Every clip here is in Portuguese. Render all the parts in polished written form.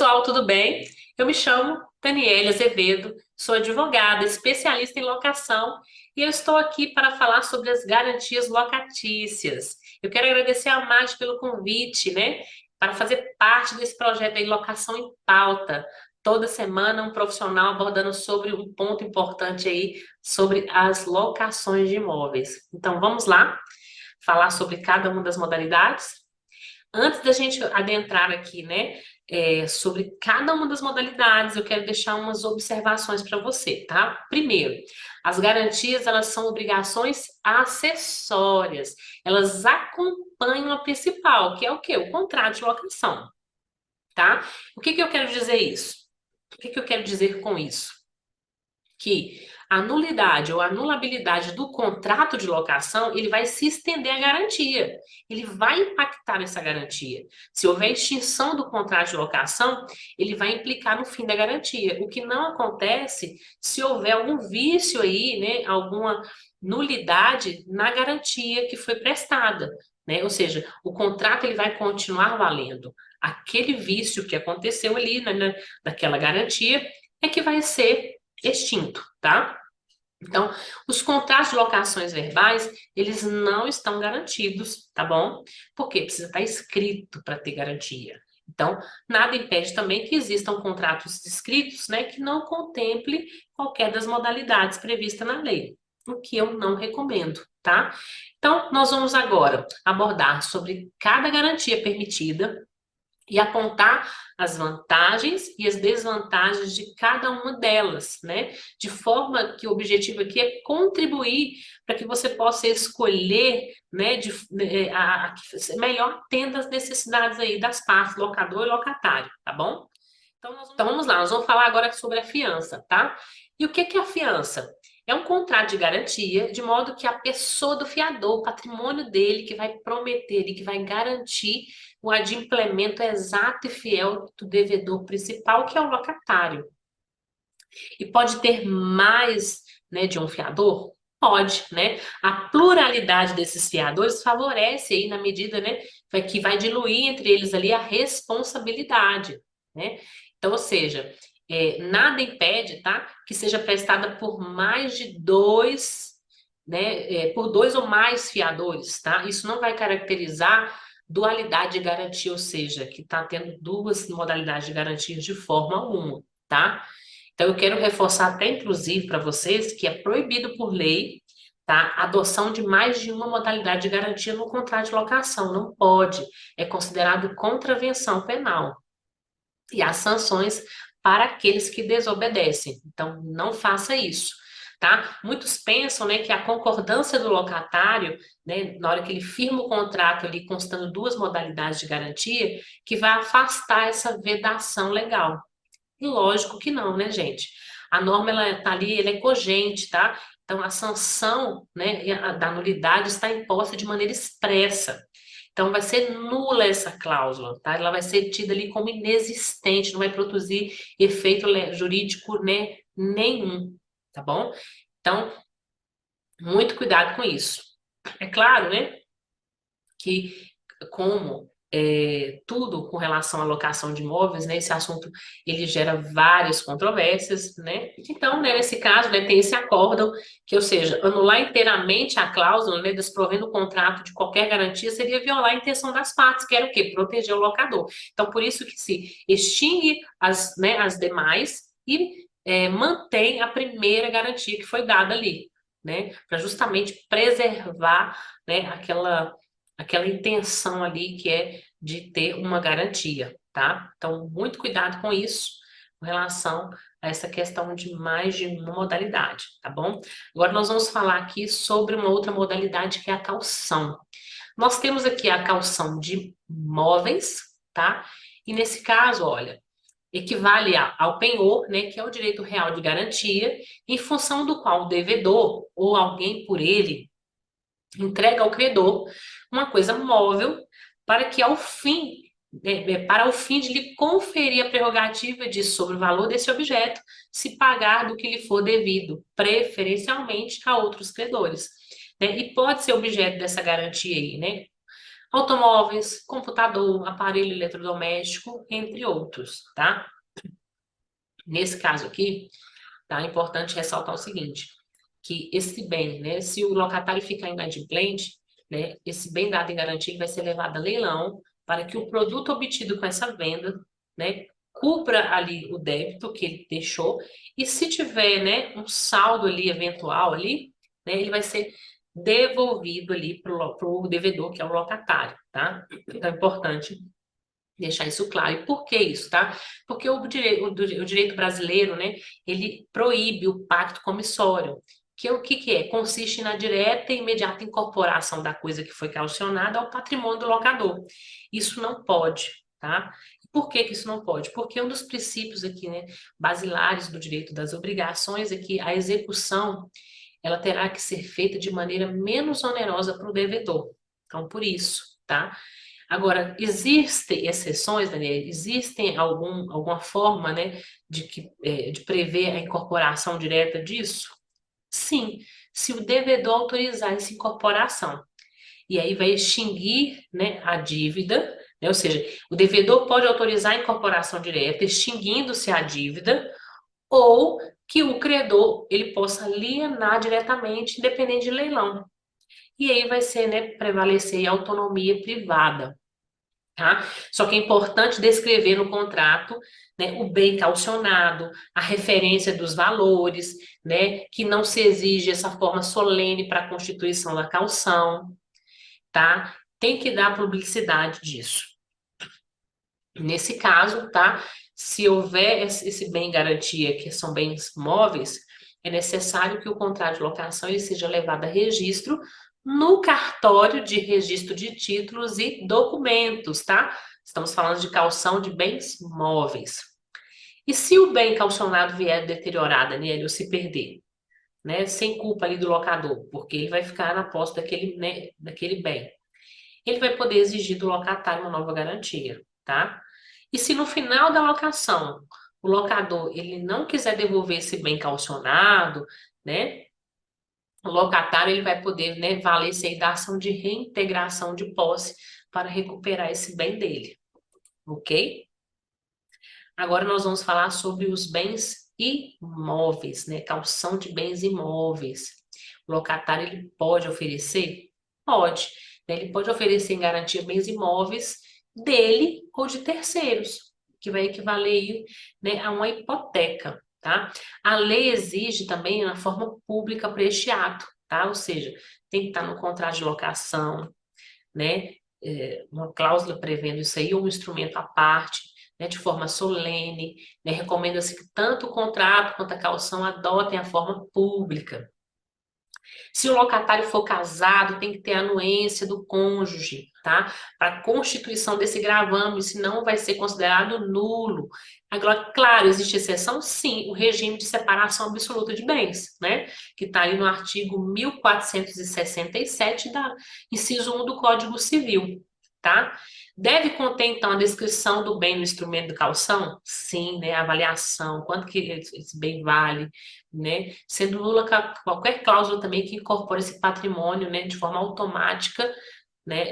pessoal, tudo bem? Eu me chamo Daniela Azevedo, sou advogada, especialista em locação e eu estou aqui para falar sobre as garantias locatícias. Eu quero agradecer a Madi pelo convite, né, para fazer parte desse projeto aí, Locação em Pauta. Toda semana um profissional abordando sobre um ponto importante aí, sobre as locações de imóveis. Então vamos lá, falar sobre cada uma das modalidades. Antes da gente adentrar aqui, né, sobre cada uma das modalidades, eu quero deixar umas observações para você, tá? Primeiro, as garantias, elas são obrigações acessórias. Elas acompanham a principal, que é o quê? O contrato de locação, tá? O que que eu quero dizer isso? O que que eu quero dizer com isso? Que a nulidade ou anulabilidade do contrato de locação, ele vai se estender à garantia. Ele vai impactar nessa garantia. Se houver extinção do contrato de locação, ele vai implicar no fim da garantia. O que não acontece se houver algum vício aí, né, alguma nulidade na garantia que foi prestada, né? Ou seja, o contrato ele vai continuar valendo. Aquele vício que aconteceu ali naquela garantia é que vai ser extinto, tá? Então, os contratos de locações verbais, eles não estão garantidos, tá bom? Porque precisa estar escrito para ter garantia. Então, nada impede também que existam contratos escritos, né, que não contemple qualquer das modalidades previstas na lei, o que eu não recomendo, tá? Então, nós vamos agora abordar sobre cada garantia permitida e apontar as vantagens e as desvantagens de cada uma delas, né? De forma que o objetivo aqui é contribuir para que você possa escolher, né, que melhor atenda às necessidades aí das partes, locador e locatário, tá bom? Então vamos lá, nós vamos falar agora sobre a fiança, tá? E o que que é a fiança? É um contrato de garantia, de modo que a pessoa do fiador, o patrimônio dele, que vai prometer e que vai garantir o adimplemento exato e fiel do devedor principal, que é o locatário. E pode ter mais, né, de um fiador? Pode, né? A pluralidade desses fiadores favorece aí na medida, né, que vai diluir entre eles ali a responsabilidade, né? Então, ou seja, nada impede, tá, que seja prestada por mais de dois, né, por dois ou mais fiadores, tá? Isso não vai caracterizar dualidade de garantia, ou seja, que está tendo duas modalidades de garantia de forma alguma, tá? Então, eu quero reforçar até, inclusive, para vocês que é proibido por lei, tá, a adoção de mais de uma modalidade de garantia no contrato de locação. Não pode. É considerado contravenção penal. E há sanções para aqueles que desobedecem. Então, não faça isso. Tá? Muitos pensam, né, que a concordância do locatário, né, na hora que ele firma o contrato ali constando duas modalidades de garantia, que vai afastar essa vedação legal. E lógico que não, né, gente? A norma, ela tá ali, ela é cogente, tá? Então, a sanção, né, da nulidade está imposta de maneira expressa. Então, vai ser nula essa cláusula, tá? Ela vai ser tida ali como inexistente, não vai produzir efeito jurídico, né, nenhum, tá bom? Então, muito cuidado com isso. É claro, né, que como tudo com relação à locação de imóveis, né, esse assunto ele gera várias controvérsias, né? Então, né, nesse caso, né, tem esse acórdão que, ou seja, anular inteiramente a cláusula, né, desprovendo o contrato de qualquer garantia seria violar a intenção das partes, que era o quê? Proteger o locador. Então, por isso que se extingue as, né, as demais e mantém a primeira garantia que foi dada ali, né, para justamente preservar, né, aquela intenção ali que é de ter uma garantia, tá? Então, muito cuidado com isso, com relação a essa questão de mais de uma modalidade, tá bom? Agora nós vamos falar aqui sobre uma outra modalidade que é a caução. Nós temos aqui a caução de móveis, tá? E nesse caso, olha, equivale ao penhor, né, que é o direito real de garantia, em função do qual o devedor ou alguém por ele entrega ao credor uma coisa móvel para que ao fim, para o fim de lhe conferir a prerrogativa de, sobre o valor desse objeto, se pagar do que lhe for devido, preferencialmente a outros credores. Né? E pode ser objeto dessa garantia aí, né? automóveis, computador, aparelho eletrodoméstico, entre outros, tá? Nesse caso aqui, tá? É importante ressaltar o seguinte, que esse bem, né, se o locatário ficar inadimplente, né, esse bem dado em garantia vai ser levado a leilão para que o produto obtido com essa venda, né, cubra ali o débito que ele deixou e se tiver, né, um saldo ali eventual ali, né, ele vai ser devolvido ali para o devedor, que é o locatário, tá? Então é importante deixar isso claro. E por que isso, tá? Porque o direito brasileiro, né, ele proíbe o pacto comissório, que é o que que é? Consiste na direta e imediata incorporação da coisa que foi calcionada ao patrimônio do locador. Isso não pode, tá? Por que que isso não pode? Porque um dos princípios aqui, né, basilares do direito das obrigações é que a execução, ela terá que ser feita de maneira menos onerosa para o devedor. Então, por isso, tá? Agora, existem exceções, Daniel? Existem alguma forma, né, de prever a incorporação direta disso? Sim, se o devedor autorizar essa incorporação. E aí vai extinguir, né, a dívida, né, ou seja, o devedor pode autorizar a incorporação direta, extinguindo-se a dívida, ou que o credor ele possa alienar diretamente, independente de leilão. E aí vai ser, né, prevalecer a autonomia privada. Tá? Só que é importante descrever no contrato, né, o bem calcionado, a referência dos valores, né, que não se exige essa forma solene para a constituição da caução, tá? Tem que dar publicidade disso. Nesse caso, tá? Se houver esse bem garantia, que são bens móveis, é necessário que o contrato de locação ele seja levado a registro no cartório de registro de títulos e documentos, tá? Estamos falando de calção de bens móveis. E se o bem calcionado vier deteriorado, Daniel, ou se perder, né, sem culpa ali do locador, porque ele vai ficar na posse daquele, né, daquele bem, ele vai poder exigir do locatário uma nova garantia, tá? E se no final da locação o locador ele não quiser devolver esse bem calcionado, né, o locatário ele vai poder, né, valer-se aí da ação de reintegração de posse para recuperar esse bem dele, ok? Agora nós vamos falar sobre os bens imóveis, né, calção de bens imóveis. O locatário ele pode oferecer? Pode, né, ele pode oferecer em garantia bens imóveis dele ou de terceiros, que vai equivaler aí, né, a uma hipoteca, tá? A lei exige também a forma pública para este ato, tá? Ou seja, tem que estar no contrato de locação, né? Uma cláusula prevendo isso aí, ou um instrumento à parte, né, de forma solene, né? Recomenda-se que tanto o contrato quanto a caução adotem a forma pública. Se o locatário for casado, tem que ter a anuência do cônjuge, tá? Para a constituição desse gravame, senão vai ser considerado nulo. Agora, claro, existe exceção? Sim, o regime de separação absoluta de bens, né? Que está ali no artigo 1467 da inciso 1 do Código Civil, tá? Deve conter, então, a descrição do bem no instrumento de calção? Sim, né? A avaliação, quanto que esse bem vale, né? Sendo nula qualquer cláusula também que incorpore esse patrimônio, né, de forma automática, né,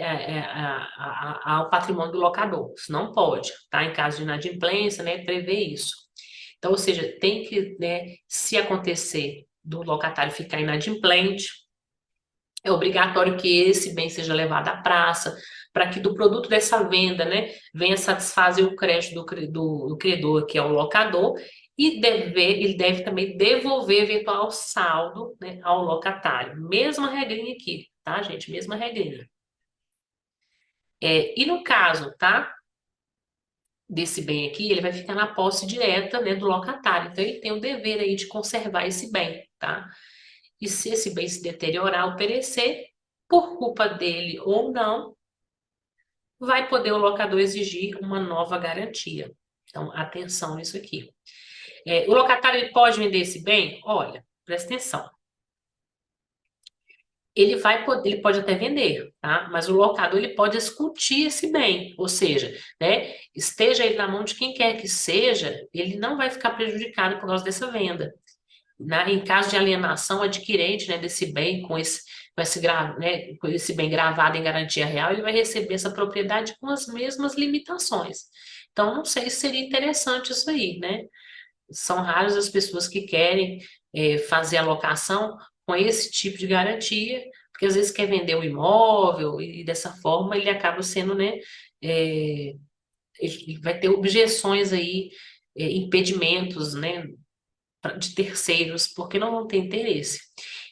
ao patrimônio do locador. Isso não pode, tá? Em caso de inadimplência, né, prevê isso. Então, ou seja, tem que, né, se acontecer do locatário ficar inadimplente, é obrigatório que esse bem seja levado à praça, para que do produto dessa venda, né, venha satisfazer o crédito do credor, que é o locador, e ele deve também devolver eventual saldo, né, ao locatário. Mesma regrinha aqui, tá, gente? Mesma regrinha. E no caso, tá, desse bem aqui, ele vai ficar na posse direta, né, do locatário. Então, ele tem o dever aí de conservar esse bem, tá? E se esse bem se deteriorar ou perecer, por culpa dele ou não, vai poder o locador exigir uma nova garantia. Então, atenção nisso aqui. O locatário ele pode vender esse bem? Olha, presta atenção. Ele pode até vender, tá? Mas o locador ele pode escutir esse bem, ou seja, né, esteja ele na mão de quem quer que seja, ele não vai ficar prejudicado por causa dessa venda. Em caso de alienação, o adquirente, né, desse bem com esse bem gravado em garantia real, ele vai receber essa propriedade com as mesmas limitações. Então, não sei se seria interessante isso aí, né? São raras as pessoas que querem fazer a locação com esse tipo de garantia, porque às vezes quer vender o imóvel e dessa forma ele acaba sendo, né, é, ele vai ter objeções aí, impedimentos, né, de terceiros, porque não vão ter interesse.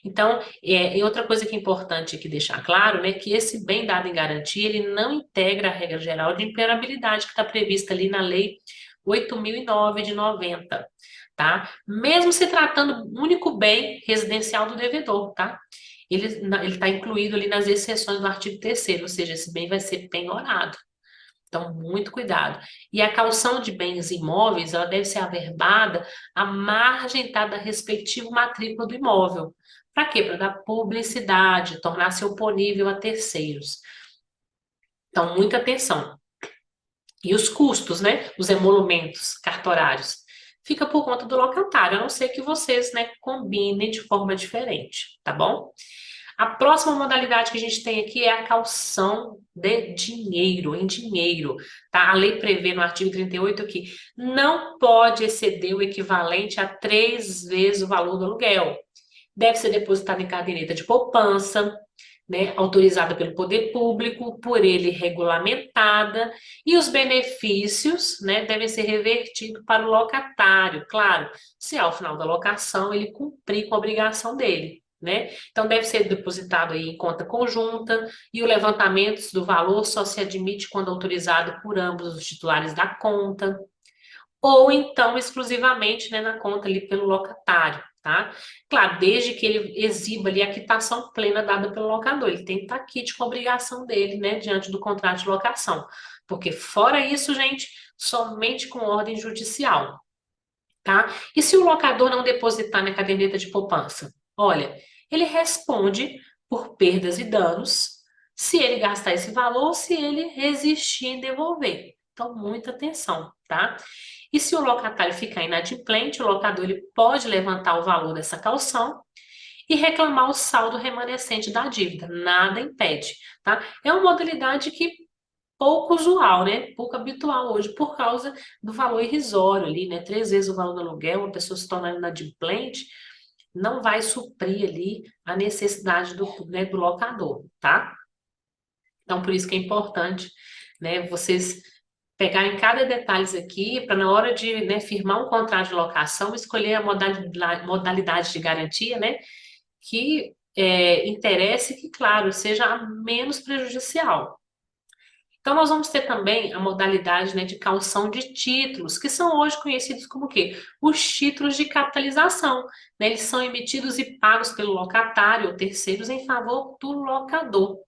Então, e outra coisa que é importante aqui deixar claro, né, que esse bem dado em garantia, ele não integra a regra geral de imperabilidade que está prevista ali na Lei 8.009 de 90, tá? Mesmo se tratando do único bem residencial do devedor, tá? Ele está incluído ali nas exceções do artigo 3º, ou seja, esse bem vai ser penhorado. Então, muito cuidado. E a caução de bens imóveis, ela deve ser averbada à margem, tá, da respectiva matrícula do imóvel. Para quê? Para dar publicidade, tornar-se oponível a terceiros. Então, muita atenção. E os custos, né? Os emolumentos cartorários. Fica por conta do locatário, a não ser que vocês, né, combinem de forma diferente, tá bom? A próxima modalidade que a gente tem aqui é a caução de dinheiro, em dinheiro, tá? A lei prevê no artigo 38 que não pode exceder o equivalente a 3 vezes o valor do aluguel. Deve ser depositado em caderneta de poupança, né, autorizada pelo poder público, por ele regulamentada, e os benefícios, né, devem ser revertidos para o locatário, claro, se ao final da locação ele cumprir com a obrigação dele. Né? Então, deve ser depositado aí em conta conjunta e o levantamento do valor só se admite quando autorizado por ambos os titulares da conta, ou então exclusivamente, né, na conta ali pelo locatário, tá? Claro, desde que ele exiba ali a quitação plena dada pelo locador, ele tem que estar quite com a obrigação dele, né, diante do contrato de locação, porque fora isso, gente, somente com ordem judicial, tá? E se o locador não depositar na caderneta de poupança? Olha, ele responde por perdas e danos se ele gastar esse valor ou se ele resistir em devolver. Então, muita atenção, tá? E se o locatário ficar inadimplente, o locador ele pode levantar o valor dessa caução e reclamar o saldo remanescente da dívida. Nada impede, tá? É uma modalidade que pouco usual, né? Pouco habitual hoje, por causa do valor irrisório ali, né? 3 vezes o valor do aluguel, uma pessoa se tornar inadimplente, não vai suprir ali a necessidade né, do locador, tá? Então, por isso que é importante, né, vocês pegarem cada detalhe aqui para na hora de, né, firmar um contrato de locação, escolher a modalidade de garantia, né, que interesse que, claro, seja a menos prejudicial. Então, nós vamos ter também a modalidade, né, de caução de títulos, que são hoje conhecidos como o quê? Os títulos de capitalização. Né? Eles são emitidos e pagos pelo locatário ou terceiros em favor do locador.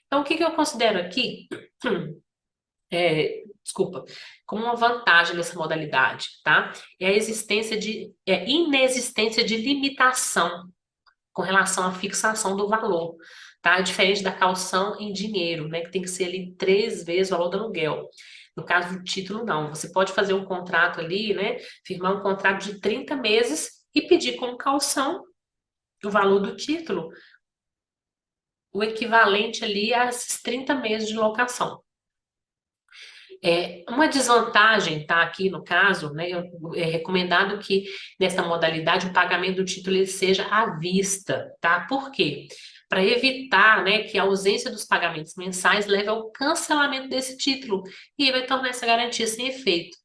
Então, o que eu considero aqui, desculpa, como uma vantagem nessa modalidade, tá? É a inexistência de limitação com relação à fixação do valor, tá? Diferente da caução em dinheiro, né? Que tem que ser ali 3 vezes o valor do aluguel. No caso do título, não. Você pode fazer um contrato ali, né? Firmar um contrato de 30 meses e pedir como caução o valor do título, o equivalente ali a esses 30 meses de locação. Uma desvantagem, tá, aqui no caso, né, é recomendado que nessa modalidade o pagamento do título ele seja à vista, tá? Por quê? Para evitar, né, que a ausência dos pagamentos mensais leve ao cancelamento desse título e aí vai tornar essa garantia sem efeito.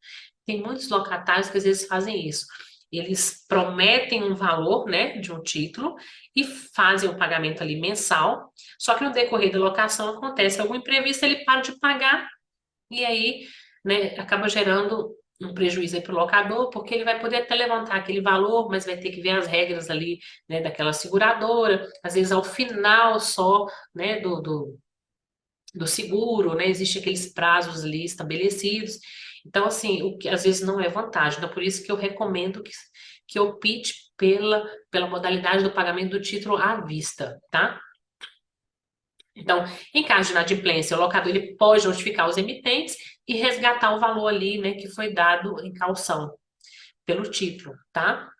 Tem muitos locatários que às vezes fazem isso. Eles prometem um valor, né, de um título e fazem o pagamento ali mensal, só que no decorrer da locação acontece algum imprevisto, ele para de pagar e aí, né, acaba gerando um prejuízo aí para o locador, porque ele vai poder até levantar aquele valor, mas vai ter que ver as regras ali, né, daquela seguradora, às vezes ao final só, né, do seguro, né, existe aqueles prazos ali estabelecidos, então, assim, o que às vezes não é vantagem, então por isso que eu recomendo que opte pela modalidade do pagamento do título à vista, tá? Então, em caso de inadimplência, o locador ele pode notificar os emitentes e resgatar o valor ali, né, que foi dado em caução pelo título, tá?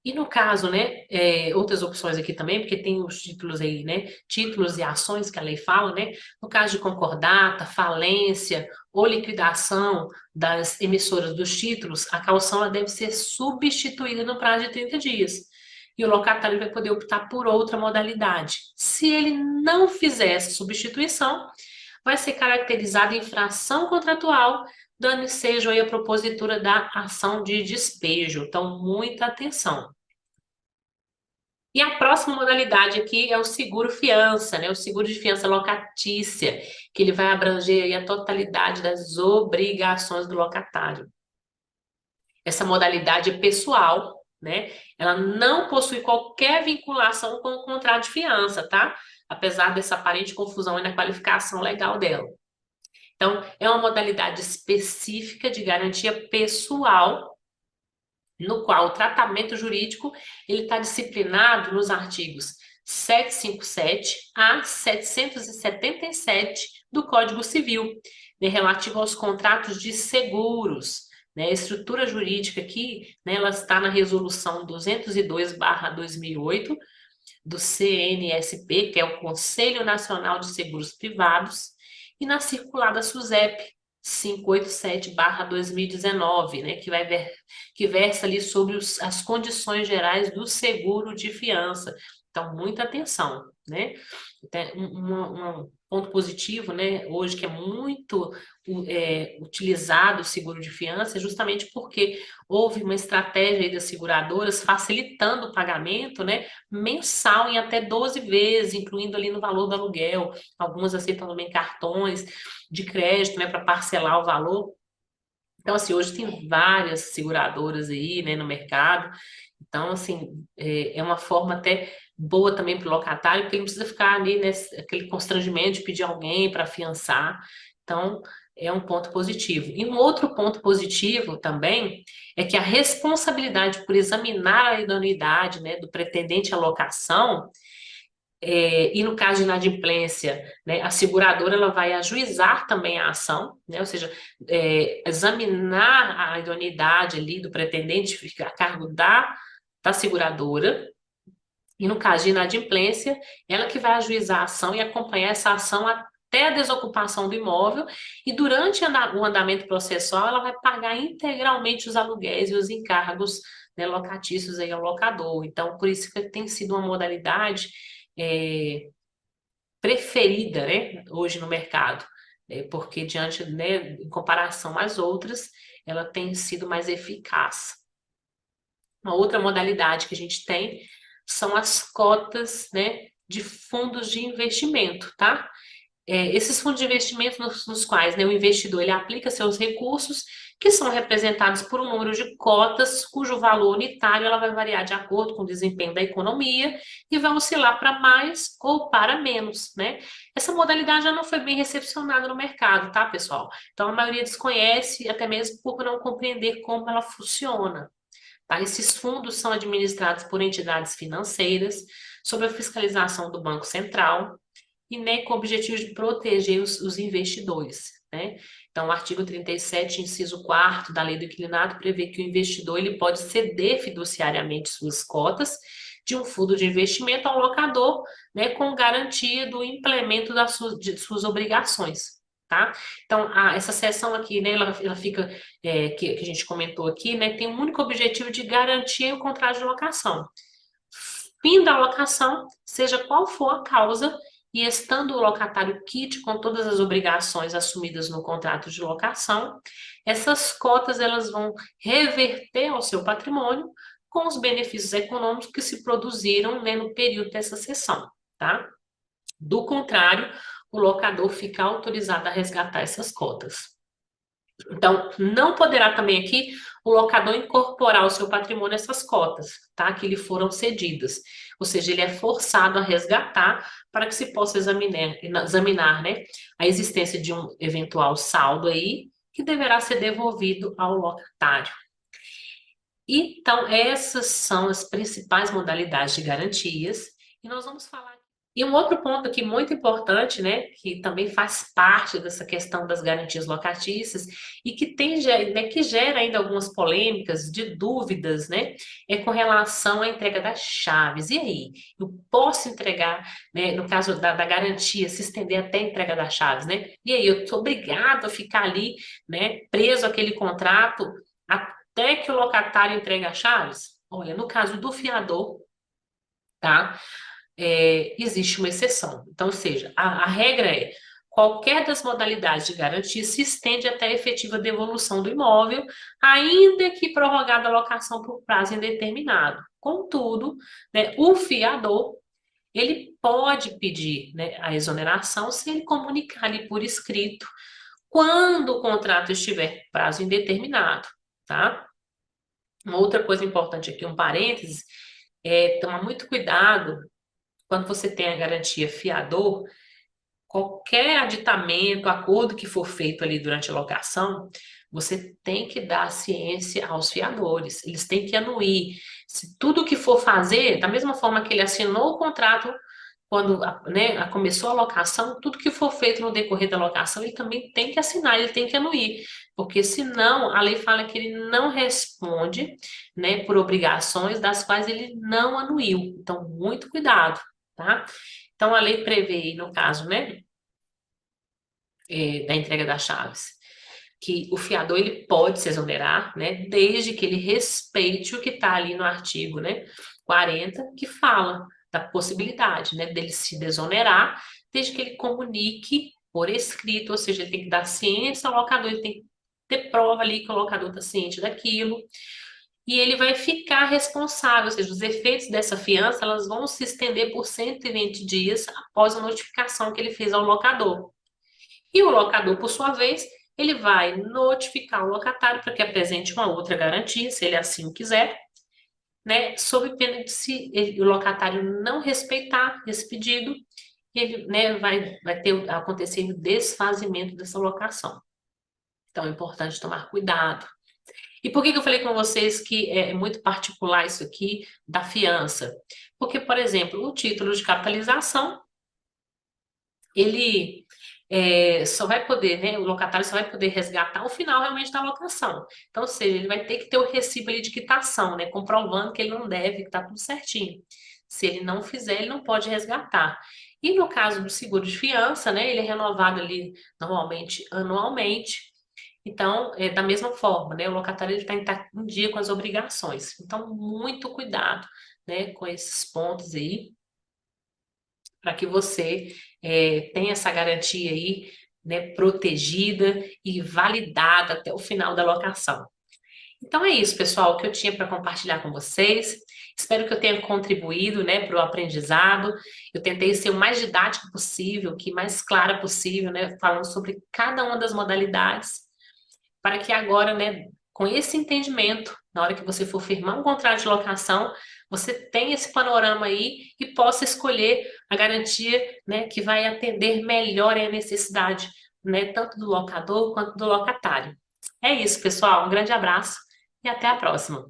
E no caso, né, outras opções aqui também, porque tem os títulos aí, né, títulos e ações que a lei fala, né, no caso de concordata, falência ou liquidação das emissoras dos títulos, a caução ela deve ser substituída no prazo de 30 dias. E o locatário vai poder optar por outra modalidade. Se ele não fizer essa substituição, vai ser caracterizada infração contratual, dando ensejo aí à propositura da ação de despejo. Então, muita atenção. E a próxima modalidade aqui é o seguro fiança, né? O seguro de fiança locatícia, que ele vai abranger aí a totalidade das obrigações do locatário. Essa modalidade é pessoal, né? Ela não possui qualquer vinculação com o contrato de fiança, tá? Apesar dessa aparente confusão aí na qualificação legal dela. Então, é uma modalidade específica de garantia pessoal, no qual o tratamento jurídico ele está disciplinado nos artigos 757 a 777 do Código Civil, né, relativo aos contratos de seguros. Né, a estrutura jurídica aqui, né, ela está na resolução 202/2008 do CNSP, que é o Conselho Nacional de Seguros Privados, e na circular SUSEP 587/2019, né, que versa ali sobre as condições gerais do seguro de fiança. Então, muita atenção, né? Então, um ponto positivo, né, hoje que é muito utilizado o seguro de fiança, é justamente porque houve uma estratégia aí das seguradoras facilitando o pagamento, né, mensal em até 12 vezes, incluindo ali no valor do aluguel. Algumas aceitam também cartões de crédito, né, para parcelar o valor. Então, assim, hoje tem várias seguradoras aí, né, no mercado. Então, assim, é uma forma até boa também para o locatário, porque ele não precisa ficar ali nesse aquele constrangimento de pedir alguém para afiançar. Então, é um ponto positivo. E um outro ponto positivo também é que a responsabilidade por examinar a idoneidade, né, do pretendente à locação e no caso de inadimplência, né, a seguradora ela vai ajuizar também a ação, né, ou seja, examinar a idoneidade ali do pretendente fica a cargo da seguradora, e no caso de inadimplência, ela que vai ajuizar a ação e acompanhar essa ação até a desocupação do imóvel, e durante o andamento processual, ela vai pagar integralmente os aluguéis e os encargos, né, locatícios aí ao locador. Então, por isso que tem sido uma modalidade é, preferida, né, hoje no mercado, porque diante, né, em comparação às outras, ela tem sido mais eficaz. Uma outra modalidade que a gente tem são as cotas, né, de fundos de investimento, tá? Esses fundos de investimento nos quais, né, o investidor ele aplica seus recursos, que são representados por um número de cotas, cujo valor unitário ela vai variar de acordo com o desempenho da economia e vai oscilar para mais ou para menos, né? Essa modalidade já não foi bem recepcionada no mercado, tá, pessoal? Então a maioria desconhece, até mesmo por não compreender como ela funciona. Tá? Esses fundos são administrados por entidades financeiras, sob a fiscalização do Banco Central, e né, com o objetivo de proteger os investidores. Né? Então, o artigo 37, inciso 4 da Lei do Inquilinato prevê que o investidor ele pode ceder fiduciariamente suas cotas de um fundo de investimento ao locador, né, com garantia do implemento de suas obrigações. Tá? Então, essa seção aqui, né, ela fica, que a gente comentou aqui, né, tem um único objetivo de garantir o contrato de locação. Fim da locação, seja qual for a causa, e estando o locatário quite com todas as obrigações assumidas no contrato de locação, essas cotas elas vão reverter ao seu patrimônio com os benefícios econômicos que se produziram, né, no período dessa cessão, tá? Do contrário, o locador fica autorizado a resgatar essas cotas. Então, não poderá também aqui o locador incorporar ao seu patrimônio essas cotas, tá? Que lhe foram cedidas. Ou seja, ele é forçado a resgatar para que se possa examinar, né, a existência de um eventual saldo aí que deverá ser devolvido ao locatário. Então, essas são as principais modalidades de garantias e nós vamos falar E um outro ponto aqui muito importante, né, que também faz parte dessa questão das garantias locatícias e que né, que gera ainda algumas polêmicas, de dúvidas, né, é com relação à entrega das chaves. E aí, eu posso entregar, né, no caso da garantia, se estender até a entrega das chaves, né? E aí, eu sou obrigado a ficar ali, né, preso àquele contrato até que o locatário entregue as chaves? Olha, no caso do fiador, tá? Existe uma exceção. Então, ou seja, a regra é qualquer das modalidades de garantia se estende até a efetiva devolução do imóvel, ainda que prorrogada a locação por prazo indeterminado. Contudo, né, o fiador ele pode pedir, né, a exoneração se ele comunicar ali por escrito quando o contrato estiver prazo indeterminado, tá? Uma outra coisa importante aqui, um parênteses, é tomar muito cuidado quando você tem a garantia fiador, qualquer aditamento, acordo que for feito ali durante a locação, você tem que dar ciência aos fiadores. Eles têm que anuir. Se tudo que for fazer, da mesma forma que ele assinou o contrato quando, né, começou a locação, tudo que for feito no decorrer da locação, ele também tem que assinar, ele tem que anuir, porque senão a lei fala que ele não responde, né, por obrigações das quais ele não anuiu. Então, muito cuidado, tá? Então, a lei prevê, no caso, né, da entrega das chaves, que o fiador ele pode se exonerar, né, desde que ele respeite o que está ali no artigo, né, 40, que fala da possibilidade, né, dele se desonerar, desde que ele comunique por escrito, ou seja, ele tem que dar ciência ao locador, ele tem que ter prova ali que o locador está ciente daquilo, e ele vai ficar responsável, ou seja, os efeitos dessa fiança, elas vão se estender por 120 dias após a notificação que ele fez ao locador. E o locador, por sua vez, ele vai notificar o locatário para que apresente uma outra garantia, se ele assim o quiser, né, sob pena de se o locatário não respeitar esse pedido, ele, né, vai ter acontecer o desfazimento dessa locação. Então é importante tomar cuidado. E por que eu falei com vocês que é muito particular isso aqui da fiança? Porque, por exemplo, o título de capitalização ele só vai poder, né, o locatário só vai poder resgatar o final realmente da locação. Então, ou seja, ele vai ter que ter o recibo ali de quitação, né, comprovando que ele não deve, que está tudo certinho. Se ele não fizer, ele não pode resgatar. E no caso do seguro de fiança, né, ele é renovado ali normalmente anualmente. Então, da mesma forma, né, o locatário ele tem que estar em dia com as obrigações. Então, muito cuidado, né, com esses pontos aí para que você tenha essa garantia aí, né, protegida e validada até o final da locação. Então é isso, pessoal, o que eu tinha para compartilhar com vocês. Espero que eu tenha contribuído, né, para o aprendizado. Eu tentei ser o mais didático possível, que mais clara possível, né, falando sobre cada uma das modalidades, para que agora, né, com esse entendimento, na hora que você for firmar um contrato de locação, você tenha esse panorama aí e possa escolher a garantia, né, que vai atender melhor a necessidade, né, tanto do locador quanto do locatário. É isso, pessoal. Um grande abraço e até a próxima.